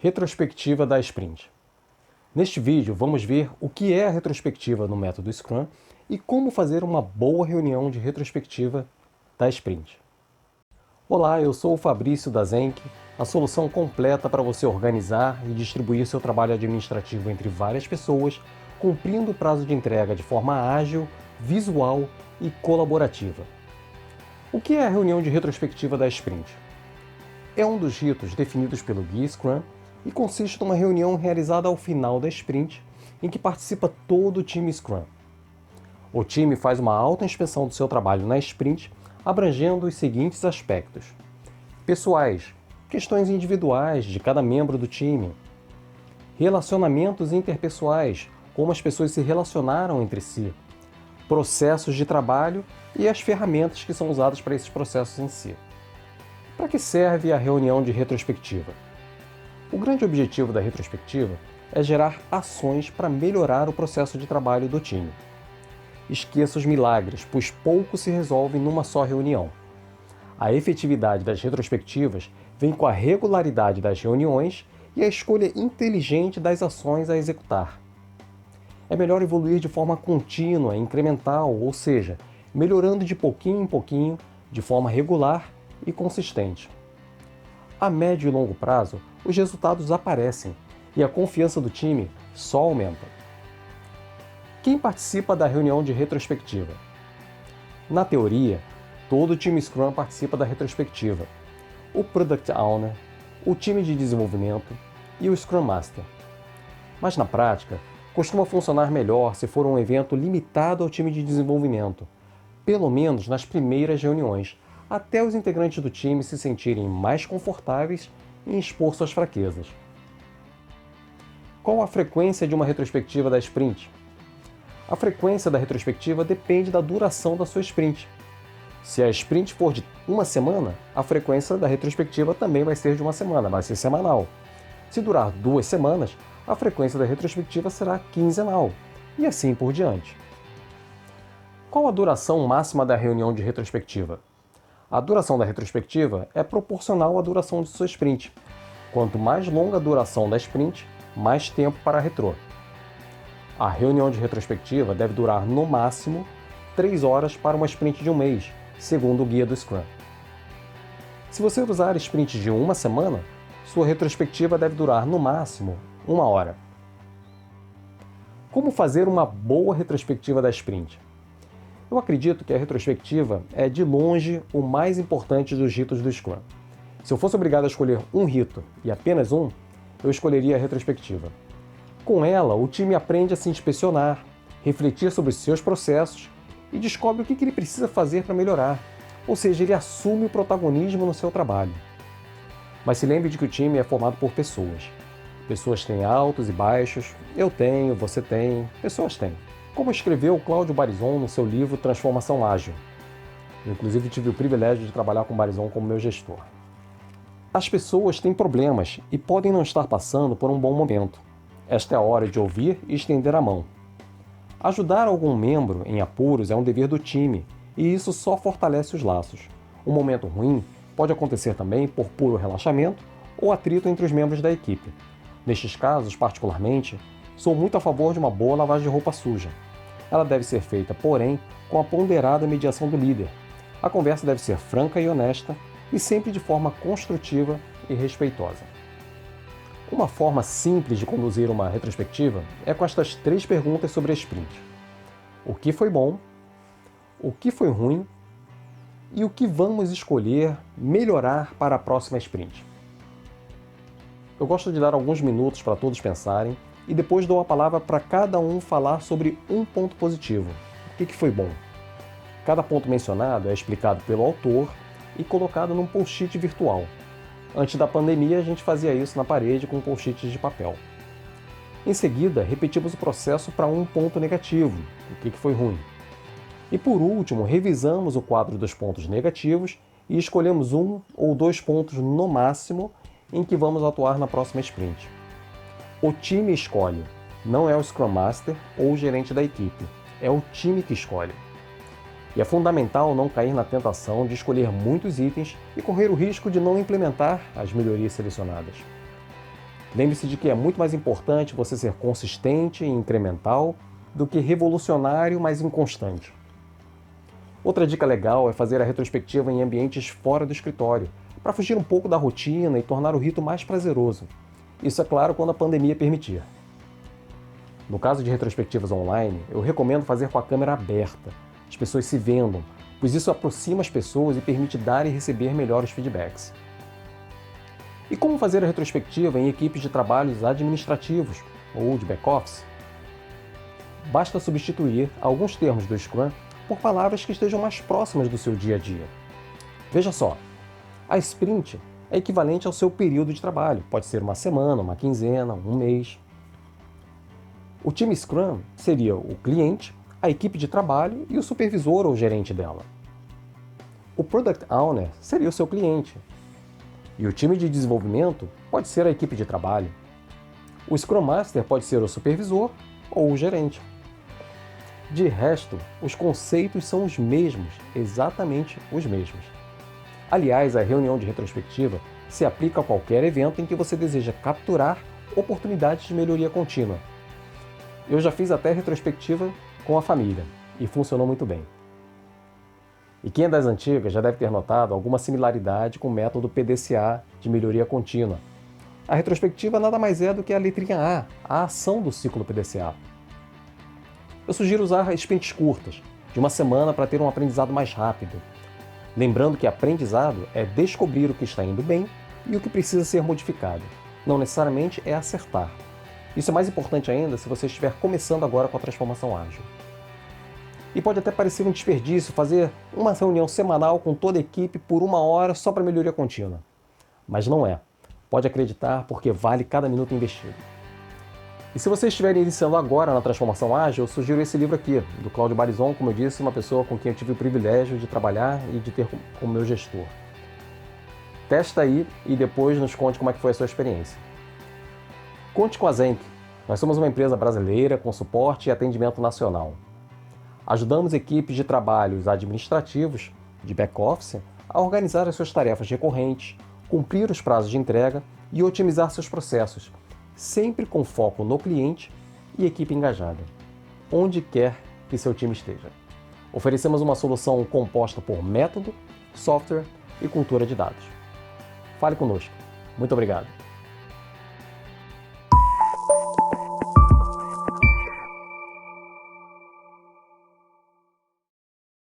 Retrospectiva da Sprint. Neste vídeo vamos ver o que é a retrospectiva no método Scrum e como fazer uma boa reunião de retrospectiva da Sprint. Olá, eu sou o Fabrício da Zenk, a solução completa para você organizar e distribuir seu trabalho administrativo entre várias pessoas, cumprindo o prazo de entrega de forma ágil, visual e colaborativa. O que é a reunião de retrospectiva da Sprint? É um dos ritos definidos pelo Guia Scrum e consiste numa reunião realizada ao final da sprint, em que participa todo o time Scrum. O time faz uma autoinspeção do seu trabalho na sprint, abrangendo os seguintes aspectos: pessoais, questões individuais de cada membro do time; relacionamentos interpessoais, como as pessoas se relacionaram entre si; processos de trabalho e as ferramentas que são usadas para esses processos em si. Para que serve a reunião de retrospectiva? O grande objetivo da retrospectiva é gerar ações para melhorar o processo de trabalho do time. Esqueça os milagres, pois pouco se resolve numa só reunião. A efetividade das retrospectivas vem com a regularidade das reuniões e a escolha inteligente das ações a executar. É melhor evoluir de forma contínua, incremental, ou seja, melhorando de pouquinho em pouquinho, de forma regular e consistente. A médio e longo prazo, os resultados aparecem e a confiança do time só aumenta. Quem participa da reunião de retrospectiva? Na teoria, todo o time Scrum participa da retrospectiva: o Product Owner, o time de desenvolvimento e o Scrum Master. Mas na prática, costuma funcionar melhor se for um evento limitado ao time de desenvolvimento, pelo menos nas primeiras reuniões, até os integrantes do time se sentirem mais confortáveis em expor suas fraquezas. Qual a frequência de uma retrospectiva da sprint? A frequência da retrospectiva depende da duração da sua sprint. Se a sprint for de uma semana, a frequência da retrospectiva também vai ser de uma semana, vai ser semanal. Se durar 2 semanas, a frequência da retrospectiva será quinzenal, e assim por diante. Qual a duração máxima da reunião de retrospectiva? A duração da retrospectiva é proporcional à duração de sua sprint. Quanto mais longa a duração da sprint, mais tempo para a retrô. A reunião de retrospectiva deve durar no máximo 3 horas para uma sprint de um mês, segundo o guia do Scrum. Se você usar sprints de uma semana, sua retrospectiva deve durar no máximo 1 hora. Como fazer uma boa retrospectiva da sprint? Eu acredito que a retrospectiva é, de longe, o mais importante dos ritos do Scrum. Se eu fosse obrigado a escolher um rito, e apenas um, eu escolheria a retrospectiva. Com ela, o time aprende a se inspecionar, refletir sobre seus processos e descobre o que ele precisa fazer para melhorar, ou seja, ele assume o protagonismo no seu trabalho. Mas se lembre de que o time é formado por pessoas. Pessoas têm altos e baixos, eu tenho, você tem, pessoas têm. Como escreveu Cláudio Barizon no seu livro Transformação Ágil. Inclusive tive o privilégio de trabalhar com o Barizon como meu gestor. As pessoas têm problemas e podem não estar passando por um bom momento. Esta é a hora de ouvir e estender a mão. Ajudar algum membro em apuros é um dever do time, e isso só fortalece os laços. Um momento ruim pode acontecer também por puro relaxamento ou atrito entre os membros da equipe. Nestes casos, particularmente, sou muito a favor de uma boa lavagem de roupa suja. Ela deve ser feita, porém, com a ponderada mediação do líder. A conversa deve ser franca e honesta e sempre de forma construtiva e respeitosa. Uma forma simples de conduzir uma retrospectiva é com estas 3 perguntas sobre a sprint: o que foi bom, o que foi ruim e o que vamos escolher melhorar para a próxima sprint. Eu gosto de dar alguns minutos para todos pensarem e depois dou a palavra para cada um falar sobre um ponto positivo. O que foi bom? Cada ponto mencionado é explicado pelo autor e colocado num post-it virtual. Antes da pandemia, a gente fazia isso na parede com post-its de papel. Em seguida, repetimos o processo para um ponto negativo, o que foi ruim. E por último, revisamos o quadro dos pontos negativos e escolhemos 1 ou 2 pontos no máximo em que vamos atuar na próxima sprint. O time escolhe, não é o Scrum Master ou o gerente da equipe, é o time que escolhe. E é fundamental não cair na tentação de escolher muitos itens e correr o risco de não implementar as melhorias selecionadas. Lembre-se de que é muito mais importante você ser consistente e incremental do que revolucionário, mas inconstante. Outra dica legal é fazer a retrospectiva em ambientes fora do escritório, para fugir um pouco da rotina e tornar o rito mais prazeroso. Isso é claro quando a pandemia permitir. No caso de retrospectivas online, eu recomendo fazer com a câmera aberta, as pessoas se vendo, pois isso aproxima as pessoas e permite dar e receber melhores feedbacks. E como fazer a retrospectiva em equipes de trabalhos administrativos ou de back-office? Basta substituir alguns termos do Scrum por palavras que estejam mais próximas do seu dia a dia. Veja só, a sprint é equivalente ao seu período de trabalho, pode ser uma semana, uma quinzena, um mês. O time Scrum seria o cliente, a equipe de trabalho e o supervisor ou gerente dela. O Product Owner seria o seu cliente. E o time de desenvolvimento pode ser a equipe de trabalho. O Scrum Master pode ser o supervisor ou o gerente. De resto, os conceitos são os mesmos, exatamente os mesmos. Aliás, a reunião de retrospectiva se aplica a qualquer evento em que você deseja capturar oportunidades de melhoria contínua. Eu já fiz até retrospectiva com a família e funcionou muito bem. E quem é das antigas já deve ter notado alguma similaridade com o método PDCA de melhoria contínua. A retrospectiva nada mais é do que a letrinha a ação do ciclo PDCA. Eu sugiro usar sprints curtas, de uma semana, para ter um aprendizado mais rápido. Lembrando que aprendizado é descobrir o que está indo bem e o que precisa ser modificado. Não necessariamente é acertar. Isso é mais importante ainda se você estiver começando agora com a transformação ágil. E pode até parecer um desperdício fazer uma reunião semanal com toda a equipe por 1 hora só para melhoria contínua. Mas não é. Pode acreditar, porque vale cada minuto investido. E se você estiver iniciando agora na transformação ágil, eu sugiro esse livro aqui, do Cláudio Barizon, como eu disse, uma pessoa com quem eu tive o privilégio de trabalhar e de ter como meu gestor. Testa aí e depois nos conte como é que foi a sua experiência. Conte com a Zenk. Nós somos uma empresa brasileira com suporte e atendimento nacional. Ajudamos equipes de trabalhos administrativos, de back-office, a organizar as suas tarefas recorrentes, cumprir os prazos de entrega e otimizar seus processos, sempre com foco no cliente e equipe engajada, onde quer que seu time esteja. Oferecemos uma solução composta por método, software e cultura de dados. Fale conosco. Muito obrigado.